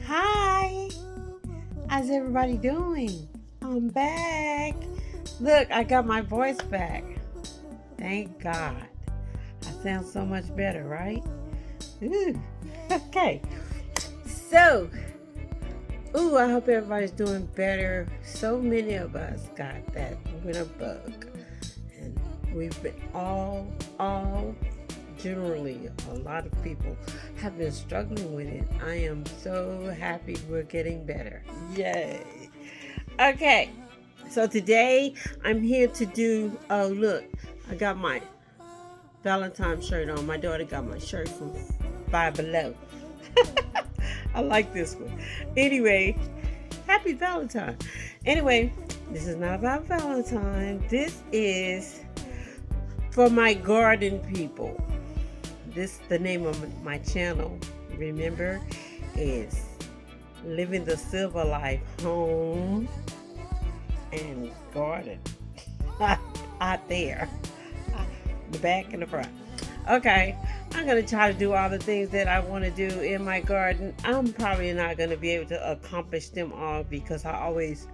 Hi, how's everybody doing? I'm back. Look, I got my voice back. Thank God. I sound so much better, right? Ooh. Okay, so, I hope everybody's doing better. So many of us got that winter bug, and we've been all generally, a lot of people have been struggling with it. I am so happy we're getting better. Yay. Okay, so today I'm here to do. Oh, look, I got my Valentine shirt on. My daughter got my shirt from Five Below. I like this one. Anyway, happy Valentine. Anyway, this is not about Valentine. This is for my garden people. This the name of my channel. Remember, is living the silver life, home and garden. Out there, the back and the front. Okay, I'm gonna try to do all the things that I want to do in my garden. I'm probably not gonna be able to accomplish them all because I always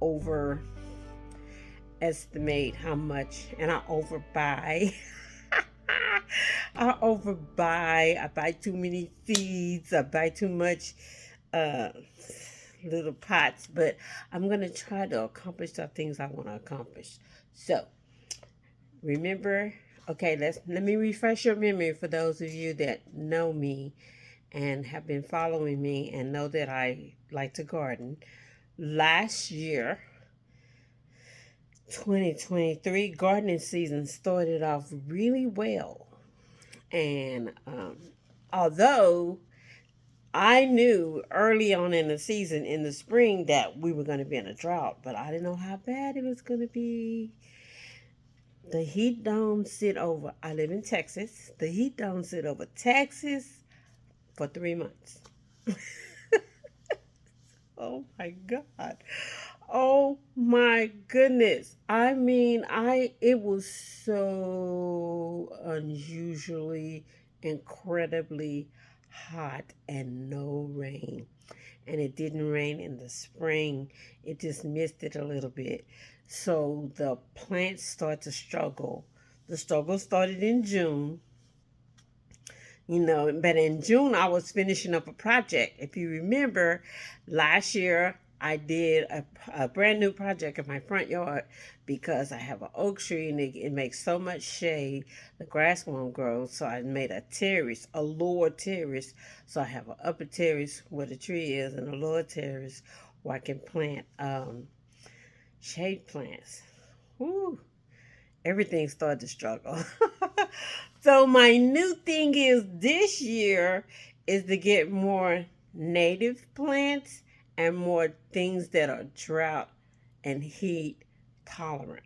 overestimate how much, and I overbuy. I overbuy. I buy too many seeds. I buy too much uh, little pots. But I'm gonna try to accomplish the things I want to accomplish. So remember, okay. Let me refresh your memory for those of you that know me and have been following me and know that I like to garden. Last year, 2023 gardening season started off really well. And although I knew early on in the season, in the spring, that we were going to be in a drought, but I didn't know how bad it was going to be. The heat don't sit over. I live in Texas. The heat don't sit over Texas for 3 months. Oh my God. Oh my goodness. I mean, it was so unusually incredibly hot and no rain. And it didn't rain in the spring. It just missed it a little bit. So the plants start to struggle. The struggle started in June, but in June I was finishing up a project. If you remember, last year I did a brand new project in my front yard because I have an oak tree and it makes so much shade. The grass won't grow, so I made a terrace, a lower terrace. So I have an upper terrace where the tree is and a lower terrace where I can plant shade plants. Woo! Everything started to struggle. So my new thing is this year is to get more native plants and more things that are drought and heat tolerant.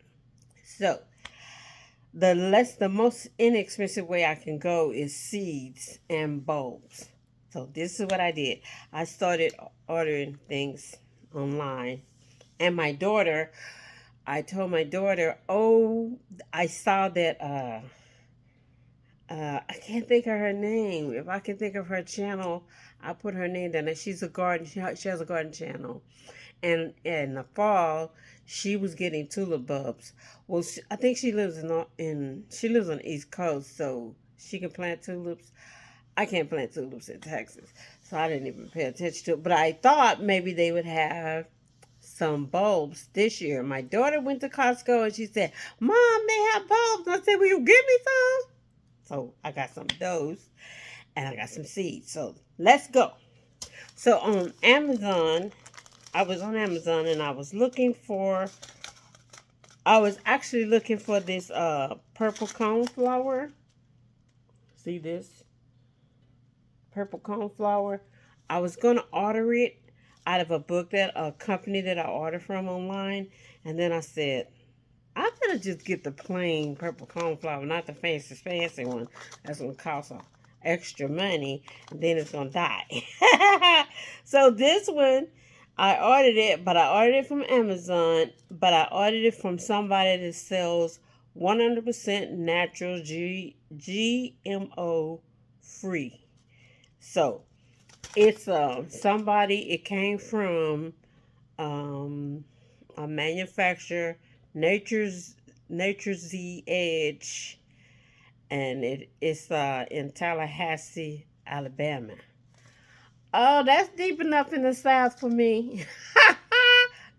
So the most inexpensive way I can go is seeds and bulbs. So this is what I did. I started ordering things online, and I told my daughter, "Oh, I saw that I can't think of her name. If I can think of her channel, I'll put her name down. She's a garden. She has a garden channel, and in the fall, she was getting tulip bulbs. Well, I think she lives on the East Coast, so she can plant tulips. I can't plant tulips in Texas, so I didn't even pay attention to it. But I thought maybe they would have some bulbs this year. My daughter went to Costco and she said, "Mom, they have bulbs." I said, "Will you give me some?" So I got some of those and I got some seeds. So let's go. So on Amazon, I was on Amazon and I was actually looking for this purple coneflower. See this? Purple coneflower. I was gonna order it out of a company that I ordered from online, and then I said, I'm gonna just get the plain purple coneflower, not the fancy one. That's gonna cost extra money, and then it's gonna die. So this one, I ordered it, but I ordered it from Amazon. But I ordered it from somebody that sells 100% natural GMO free. So It's somebody. It came from a manufacturer, Nature's the Edge, and it's in Tallahassee, Alabama. Oh, that's deep enough in the South for me.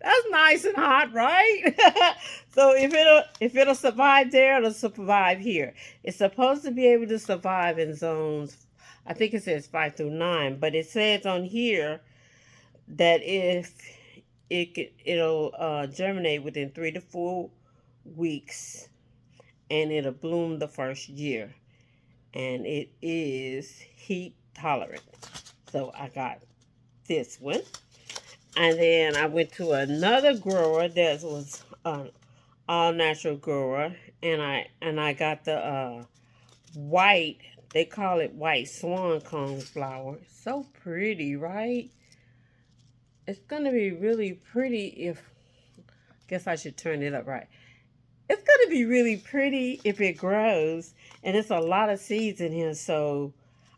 That's nice and hot, right? So if it'll survive there, it'll survive here. It's supposed to be able to survive in zones. I think it says 5 through 9, but it says on here that if it'll germinate within 3 to 4 weeks, and it'll bloom the first year, and it is heat tolerant. So I got this one. And then I went to another grower that was an all natural grower, and I got the white. They call it white swan cone flower. So pretty, right? It's gonna be really pretty if. Guess I should turn it up right. It's gonna be really pretty if it grows, and it's a lot of seeds in here, so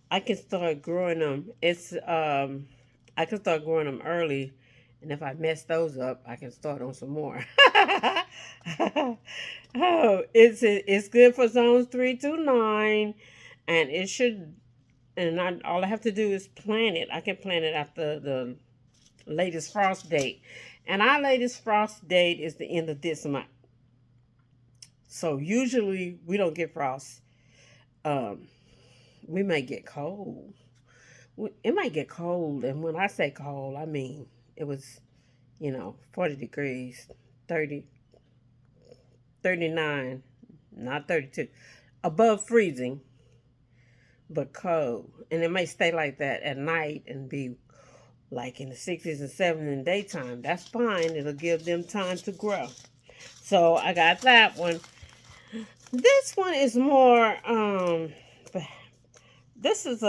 I can start growing them. I can start growing them early, and if I mess those up, I can start on some more. Oh, it's good for zones 3 to 9, and it should. And all I have to do is plant it. I can plant it after the latest frost date, and our latest frost date is the end of this month. So usually we don't get frost. Um, we may get cold. It might get cold, and when I say cold, I mean it was 40 degrees, 30, 39, not 32, above freezing, but cold. And it may stay like that at night and be like in the 60s and 70s in daytime. That's fine. It'll give them time to grow. So I got that one. This one is more, this is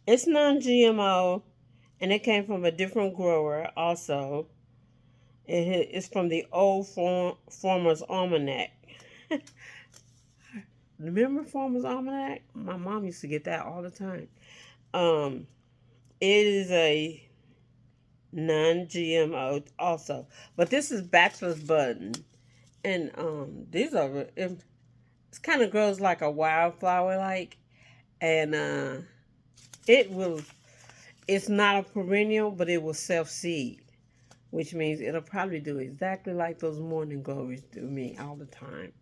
it's non-GMO, and it came from a different grower also. It's from the old Farmer's Almanac. Remember Farmer's Almanac? My mom used to get that all the time. Um, it is a non-GMO also, but this is Bachelor's Button, and these are it kind of grows like a wildflower, like, and it will. It's not a perennial, but it will self seed, which means it'll probably do exactly like those morning glories do me all the time.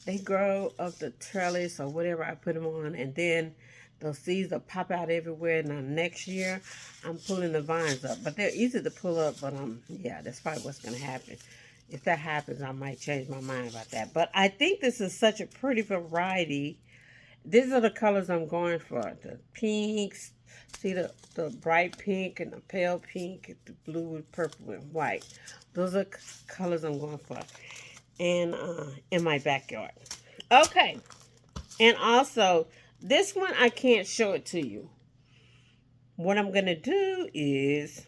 They grow up the trellis or whatever I put them on, and then those seeds will pop out everywhere. Now next year, I'm pulling the vines up, but they're easy to pull up. But yeah, that's probably what's gonna happen. If that happens, I might change my mind about that. But I think this is such a pretty variety. These are the colors I'm going for. The pinks, see the bright pink and the pale pink, the blue with purple and white. Those are colors I'm going for. And in my backyard. Okay. And also, this one I can't show it to you. What I'm going to do is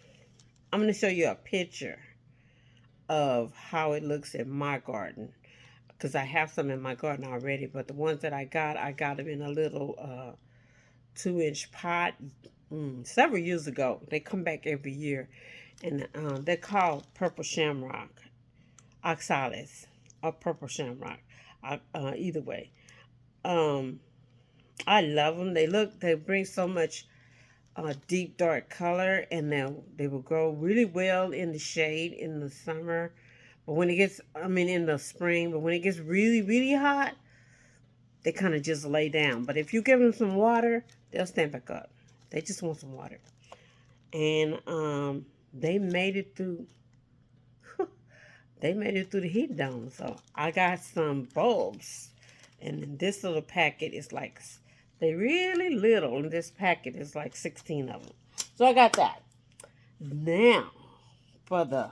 I'm going to show you a picture of how it looks in my garden. Because I have some in my garden already, but the ones that I got them in a little 2-inch pot several years ago. They come back every year, and they're called purple shamrock, oxalis, or purple shamrock. Either way, um, I love them. They bring so much deep dark color, and they will grow really well in the shade in the summer. But when it gets, I mean, in the spring, but when it gets really, really hot, they kind of just lay down. But if you give them some water, they'll stand back up. They just want some water. And they made it through. They made it through the heat dome. So I got some bulbs, and in this little packet is like they really little. In this packet is like 16 of them. So I got that. Now for the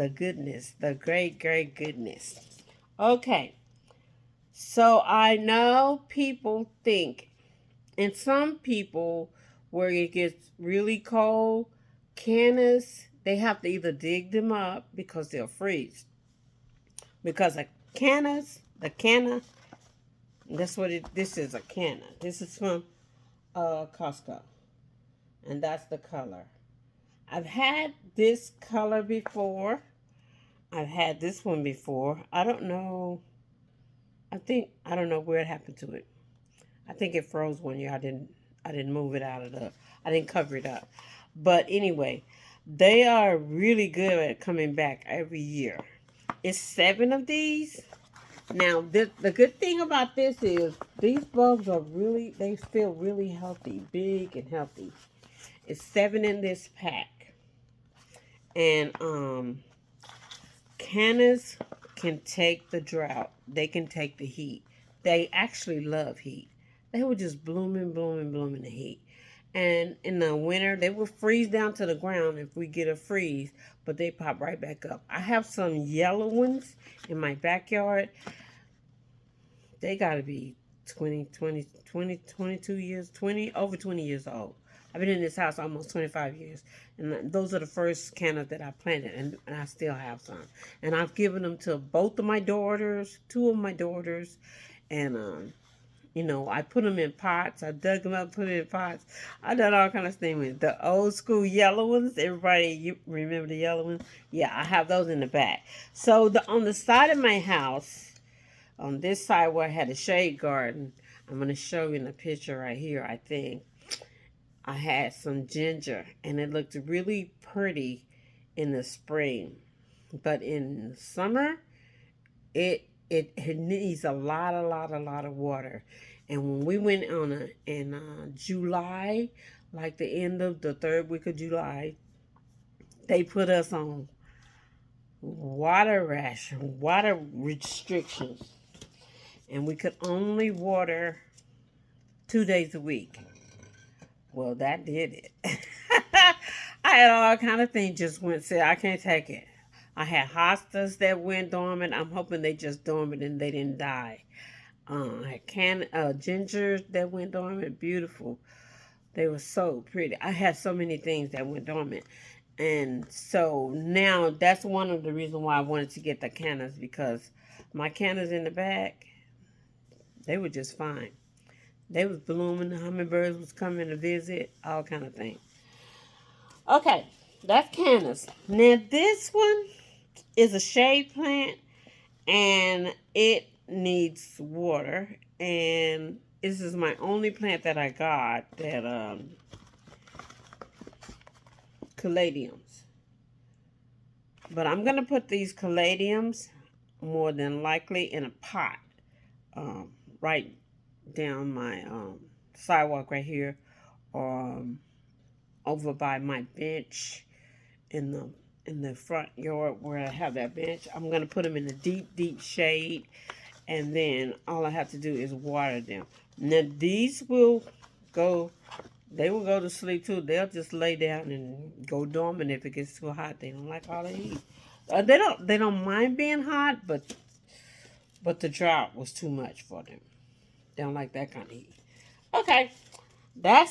goodness, the great, great goodness. Okay, so I know people think, and some people, where it gets really cold, cannas, they have to either dig them up because they'll freeze. Because the canna That's what it. This is a canna. This is from Costco, and that's the color. I've had this color before. I've had this one before. I don't know. I don't know where it happened to it. I think it froze one year. I didn't move it out of the. I didn't cover it up. But anyway, they are really good at coming back every year. It's 7 of these. Now, the good thing about this is these bulbs are really, they feel really healthy, big and healthy. It's 7 in this pack. And cannas can take the drought. They can take the heat. They actually love heat. They will just blooming, blooming, bloom in the heat. And in the winter, they will freeze down to the ground if we get a freeze, but they pop right back up. I have some yellow ones in my backyard. They got to be 22 years, over 20 years old. I've been in this house almost 25 years. And those are the first cannas that I planted, and I still have some. And I've given them to both of my daughters, 2 of my daughters. And, I put them in pots. I dug them up, put them in pots. I done all kind of things with the old school yellow ones. Everybody, you remember the yellow ones? Yeah, I have those in the back. So on the side of my house, on this side where I had a shade garden, I'm going to show you in the picture right here, I think. I had some ginger, and it looked really pretty in the spring. But in the summer, it needs a lot of water. And when we went in July, like the end of the 3rd week of July, they put us on water restrictions. And we could only water 2 days a week. Well, that did it. I had all kind of things just said, I can't take it. I had hostas that went dormant. I'm hoping they just dormant and they didn't die. I had gingers that went dormant. Beautiful. They were so pretty. I had so many things that went dormant. And so now that's one of the reasons why I wanted to get the cannas, because my cannas in the back, they were just fine. They was blooming. The hummingbirds was coming to visit. All kind of things. Okay, that's cannas. Now this one is a shade plant, and it needs water. And this is my only plant that I got that caladiums. But I'm gonna put these caladiums more than likely in a pot, right down my sidewalk right here, or over by my bench in the front yard where I have that bench. I'm gonna put them in the deep shade, and then all I have to do is water them. Now these will go. They will go to sleep too. They'll just lay down and go dormant if it gets too hot. They don't like all the heat. They don't mind being hot, but the drought was too much for them. They don't like that kind of heat. Okay, that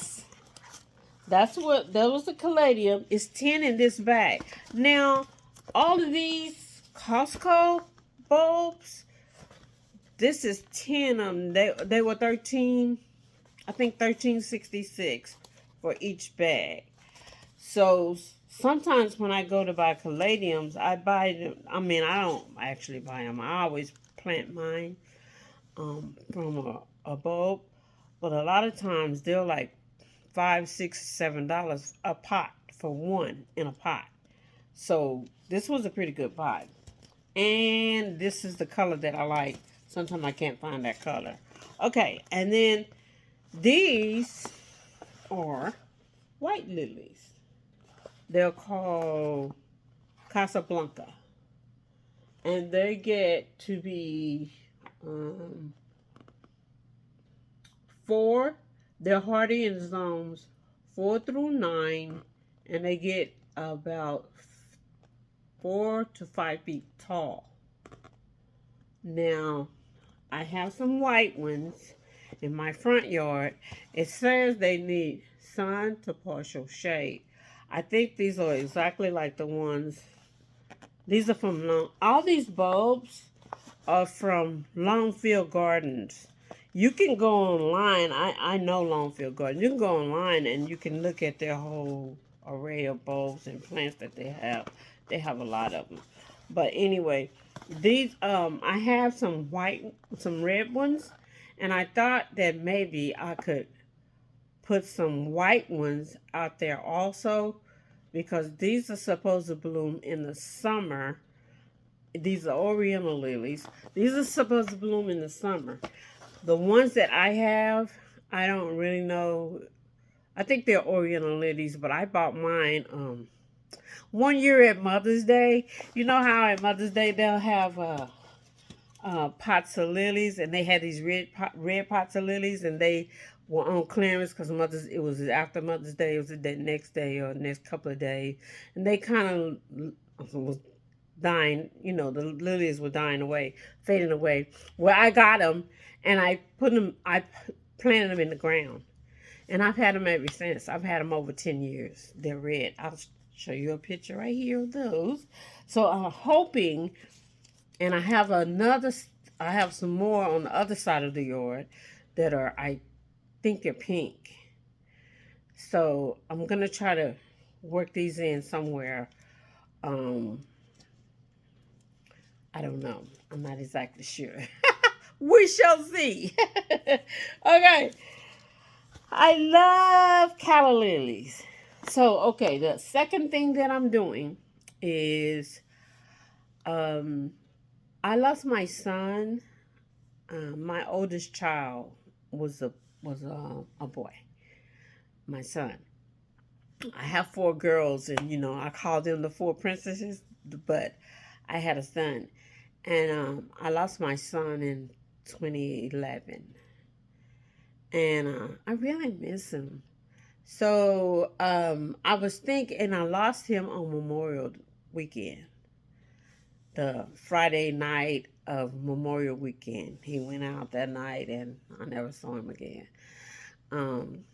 was the caladium. It's 10 in this bag. Now, all of these Costco bulbs, this is 10 of them. They were 13, I think 13.66 for each bag. So sometimes when I go to buy caladiums, I buy them. I mean, I don't actually buy them. I always plant mine from a bulb, but a lot of times they're like $5, $6, $7 a pot for one in a pot. So this was a pretty good pot, and this is the color that I like. Sometimes I can't find that color. Okay, and then these are white lilies. They're called Casablanca, and they get to be 4. They're hardy in zones 4 through 9, and they get about 4 to 5 feet tall. Now, I have some white ones in my front yard. It says they need sun to partial shade. I think these are exactly like the ones. These are from all these bulbs are from Longfield Gardens. You can go online. I know Longfield Garden. You can go online and you can look at their whole array of bulbs and plants that they have. They have a lot of them. But anyway, these I have some red ones, and I thought that maybe I could put some white ones out there also, because these are supposed to bloom in the summer. These are oriental lilies. These are supposed to bloom in the summer. The ones that I have, I don't really know. I think they're oriental lilies, but I bought mine one year at Mother's Day. You know how at Mother's Day they'll have pots of lilies, and they had these red pots of lilies, and they were on clearance because it was after Mother's Day. It was the next day or next couple of days, and they kind of was dying. You know, the lilies were dying away, fading away. Well, I got them, and I planted them in the ground, and I've had them ever since. I've had them over 10 years. They're red. I'll show you a picture right here of those. So I'm hoping, and I have some more on the other side of the yard that are, I think they're pink. So I'm going to try to work these in somewhere. Um, I don't know. I'm not exactly sure. We shall see. Okay. I love calla lilies. So, okay, the second thing that I'm doing is I lost my son. My oldest child was a boy. My son. I have 4 girls, and I call them the 4 princesses. But I had a son, and I lost my son in 2011, and I really miss him. So I was thinking, and I lost him on Memorial Weekend, the Friday night of Memorial Weekend. He went out that night, and I never saw him again. Um,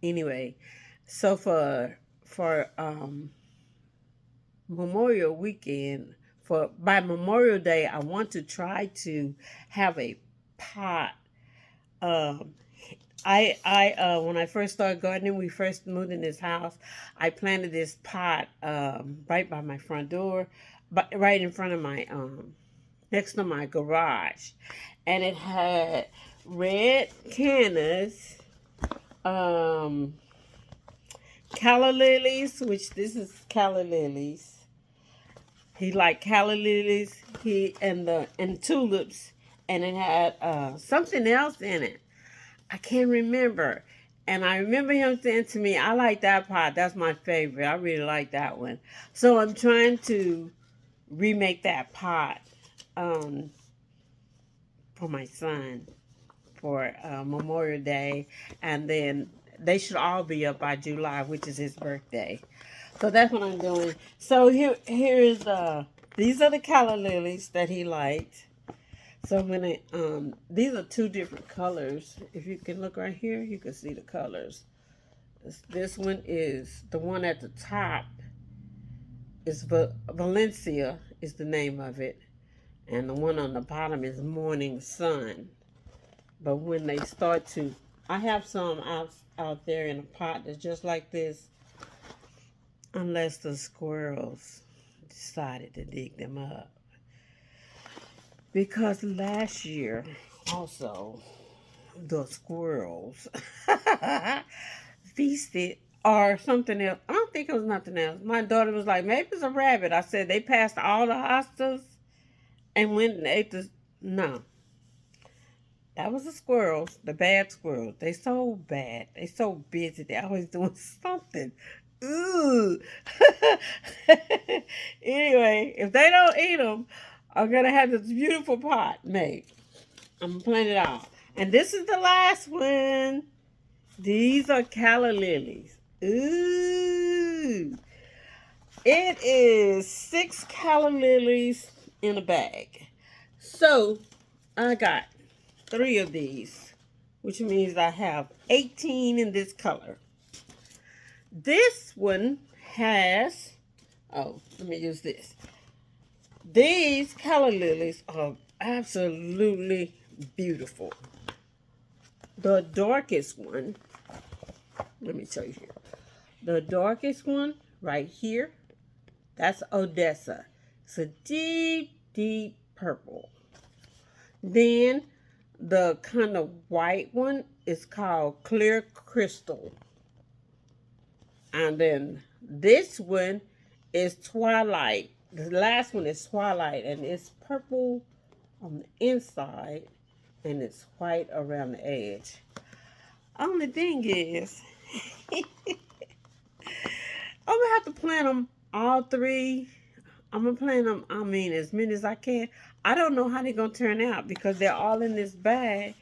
anyway, so for Memorial Weekend, for by Memorial Day, I want to try to have a pot. Um, I when I first started gardening, we first moved in this house. I planted this pot right by my front door, but right in front of my next to my garage, and it had red cannas, um, calla lilies, which this is calla lilies. He liked calla lilies. And tulips, and it had something else in it. I can't remember. And I remember him saying to me, I like that pot. That's my favorite. I really like that one. So I'm trying to remake that pot um, for my son for Memorial Day. And then they should all be up by July, which is his birthday. So that's what I'm doing. So these are the calla lilies that he liked. So I'm gonna these are 2 different colors. If you can look right here, you can see the colors. This one is the one at the top is Valencia is the name of it, and the one on the bottom is Morning Sun. But when they start to, I have some out there in a pot that's just like this, unless the squirrels decided to dig them up. Because last year, also, the squirrels feasted or something else. I don't think it was nothing else. My daughter was like, maybe it's a rabbit. I said, they passed all the hostas and went and ate the. No. That was the squirrels, the bad squirrels. They so bad. They so busy. They always doing something. Ooh. Anyway, if they don't eat them, I'm going to have this beautiful pot made. I'm going to plant it out. And this is the last one. These are calla lilies. Ooh. It is 6 calla lilies in a bag. So, I got 3 of these, which means I have 18 in this color. This one has, let me use this. These calla lilies are absolutely beautiful. the darkest one, let me show you here. The darkest one right here, that's Odessa. It's a deep, deep purple. Then the kind of white one is called Clear Crystal. And then this one is Twilight. The last one is Twilight, and it's purple on the inside, and it's white around the edge. Only thing is, I'm gonna have to plant them all three. I'm gonna plant them, as many as I can. I don't know how they're gonna turn out because they're all in this bag.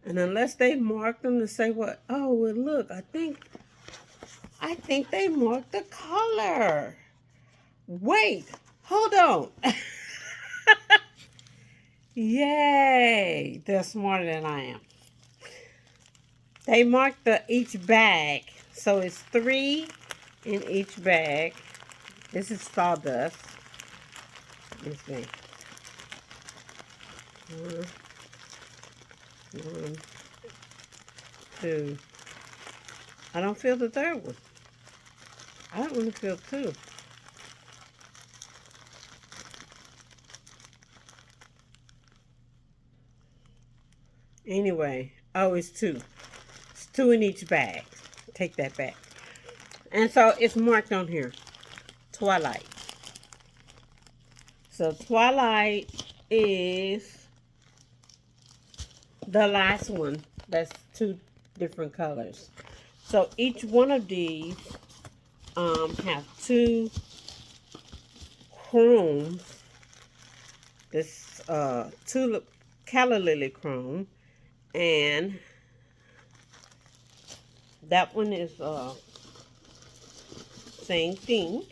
And unless they mark them to say what, oh, well, look, I think they marked the color. Wait, hold on. Yay, they're smarter than I am. They marked each bag, so it's 3 in each bag. This is sawdust. This thing. 1, 2. I don't feel the third one. I don't really feel 2. Anyway, oh, it's 2. It's 2 in each bag. Take that back. And so it's marked on here. Twilight. So Twilight is the last one. That's 2 different colors. So each one of these have 2 chromes. This tulip calla lily chrome, and that one is same thing.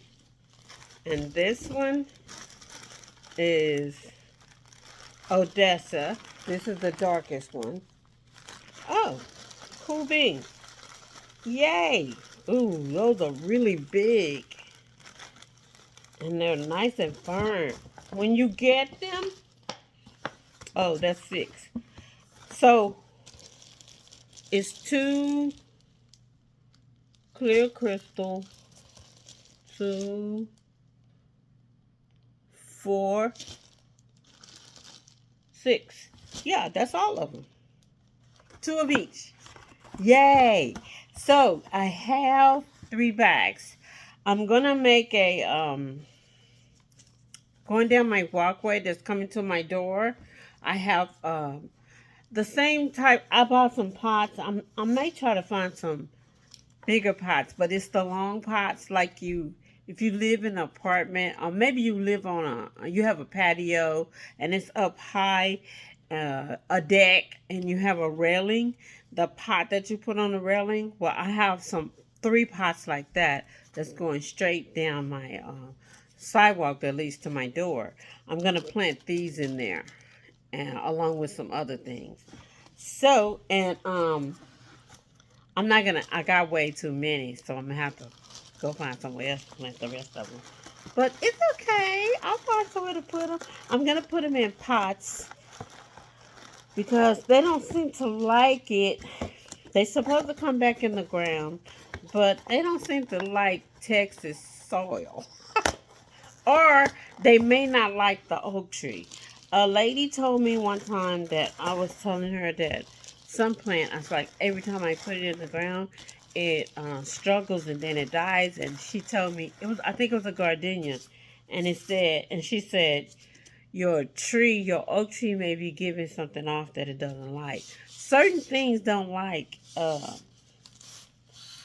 And this one is Odessa. This is the darkest one. Oh, cool beans. Yay! Ooh, those are really big. And they're nice and firm. When you get them, oh, that's 6. So, it's 2 clear crystal, 2, 4, 6. Yeah, that's all of them. 2 of each. Yay! So, I have 3 bags. I'm going to make a, going down my walkway that's coming to my door. I have, the same type. I bought some pots. I may try to find some bigger pots, but it's the long pots like if you live in an apartment, or maybe you live on you have a patio and it's up high, a deck, and you have a railing, the pot that you put on the railing. Well, I have 3 pots like that that's going straight down my sidewalk that leads to my door. I'm going to plant these in there, and along with some other things. So, and I'm not gonna, I got way too many, so I'm gonna have to go find somewhere else to plant the rest of them. But it's okay. I'll find somewhere to put them. I'm gonna put them in pots because they don't seem to like it. They're supposed to come back in the ground, but they don't seem to like Texas soil. Or they may not like the oak tree. A lady told me one time that I was telling her that some plant, I was like, every time I put it in the ground, it struggles and then it dies. And she told me, I think it was a gardenia. And she said, your oak tree may be giving something off that it doesn't like. Certain things don't like,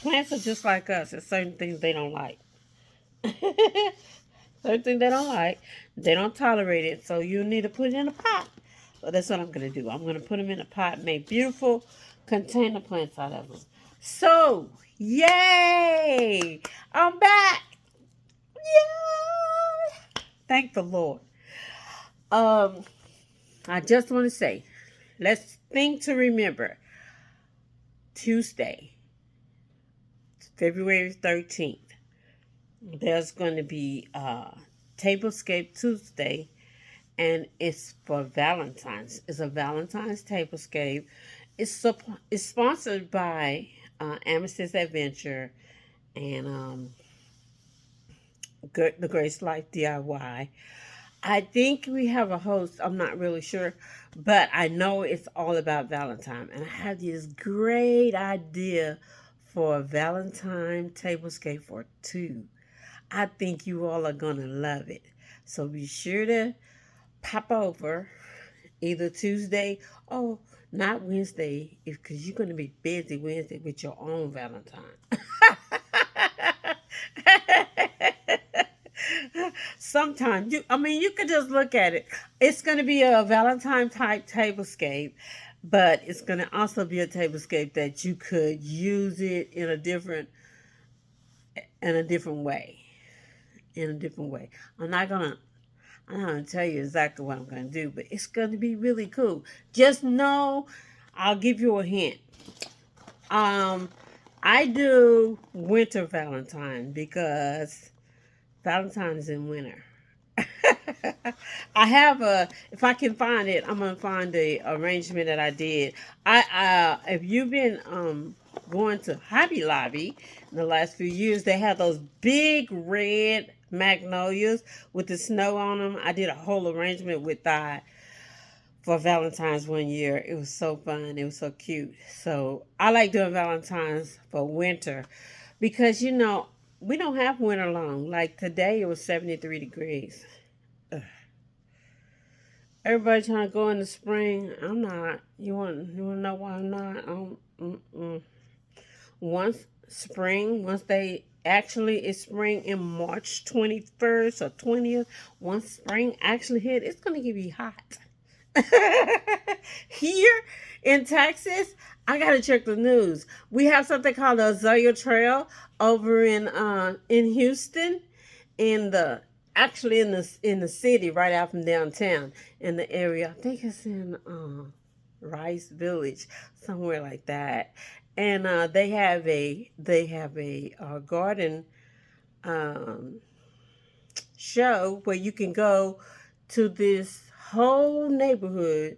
plants are just like us. There's certain things they don't like. Certain things they don't like. They don't tolerate it. So you need to put it in a pot. So that's what I'm going to do. I'm going to put them in a pot, make beautiful container plants out of them. So, yay! I'm back! Yay! Thank the Lord. I just want to say, let's think to remember, Tuesday, February 13th, there's going to be Tablescape Tuesday, and it's for Valentine's. It's a Valentine's Tablescape, It's sponsored by Amethyst Adventure and the Grace Life DIY. I think we have a host. I'm not really sure, but I know it's all about Valentine, and I have this great idea for a Valentine tablescape for two. I think you all are gonna love it. So be sure to pop over either Tuesday or not Wednesday, because you're gonna be busy Wednesday with your own Valentine. Sometimes you could just look at it. It's going to be a Valentine type tablescape, but it's going to also be a tablescape that you could use it in a different way. In a different way. I'm not gonna tell you exactly what I'm gonna do, but it's gonna be really cool. Just know, I'll give you a hint. Um, I do winter Valentine because Valentine's is in winter. I have if I can find it, I'm gonna find the arrangement that I did. If you've been going to Hobby Lobby in the last few years, they have those big red magnolias with the snow on them. I did a whole arrangement with that for Valentine's one year. It was so fun. It was so cute. So I like doing Valentine's for winter because we don't have winter long. Like today, it was 73 degrees. Ugh. Everybody trying to go into spring. I'm not. You want to know why I'm not? Mm-mm. Once they actually, it's spring in March 21st or 20th. Once spring actually hit, it's gonna get be hot. Here in Texas, I gotta check the news. We have something called the Azalea Trail over in Houston, in the actually in the city right out from downtown in the area. I think it's in Rice Village, somewhere like that. And they have a garden um, show where you can go to this whole neighborhood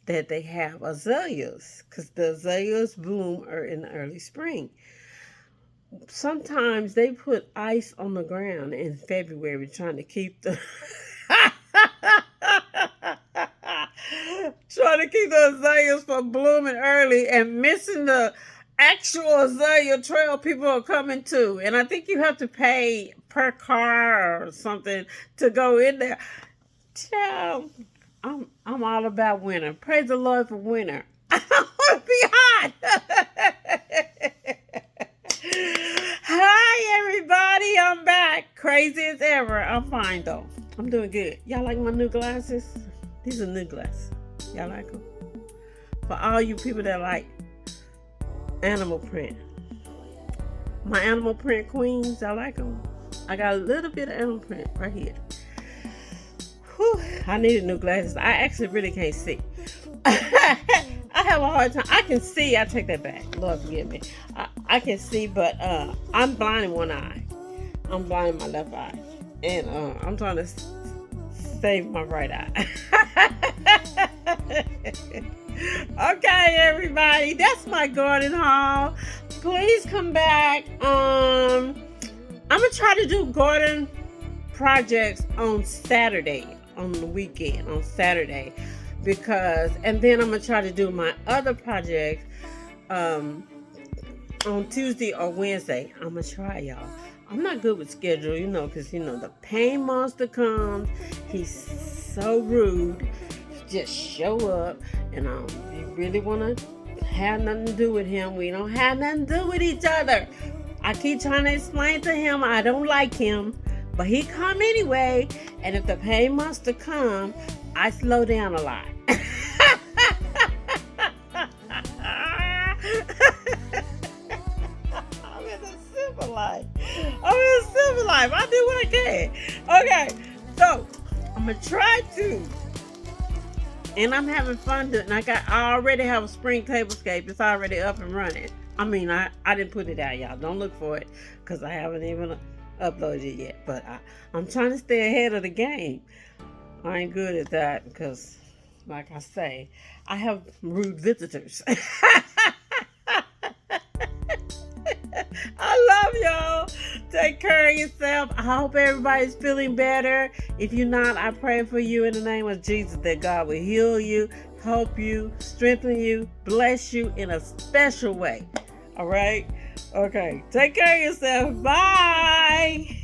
that they have azaleas, because the azaleas bloom in the early spring. Sometimes they put ice on the ground in February trying to keep the trying to keep the azaleas from blooming early and missing the actual azalea trail people are coming to. And I think you have to pay per car or something to go in there. Child, I'm all about winter. Praise the Lord for winter. I don't want to be hot. Hi everybody, I'm back. Crazy as ever. I'm fine though. I'm doing good. Y'all like my new glasses? These are new glasses. Y'all like them? For all you people that like animal print. My animal print queens, I like them. I got a little bit of animal print right here. Whew, I needed new glasses. I actually really can't see. I have a hard time. I can see. I take that back. Lord forgive me. I can see, but I'm blind in one eye. I'm blind in my left eye. And I'm trying to save my right eye. Okay, everybody. That's my garden haul. Please come back. I'm going to try to do garden projects on Saturday, on the weekend, on Saturday. And then I'm going to try to do my other projects on Tuesday or Wednesday. I'm going to try, y'all. I'm not good with schedule, because, the pain monster comes. He's so rude. Just show up, and you really want to have nothing to do with him. We don't have nothing to do with each other. I keep trying to explain to him I don't like him, but he come anyway. And if the pain monster come, I slow down a lot. I'm in a simple life. I do what I can. Okay, so I'm gonna try to, and I'm having fun doing it. I already have a spring tablescape. It's already up and running. I didn't put it out, y'all. Don't look for it because I haven't even uploaded it yet. But I'm trying to stay ahead of the game. I ain't good at that because like I say, I have rude visitors. I love y'all. Take care of yourself. I hope everybody's feeling better. If you're not, I pray for you in the name of Jesus that God will heal you, help you, strengthen you, bless you in a special way. All right? Okay. Take care of yourself. Bye.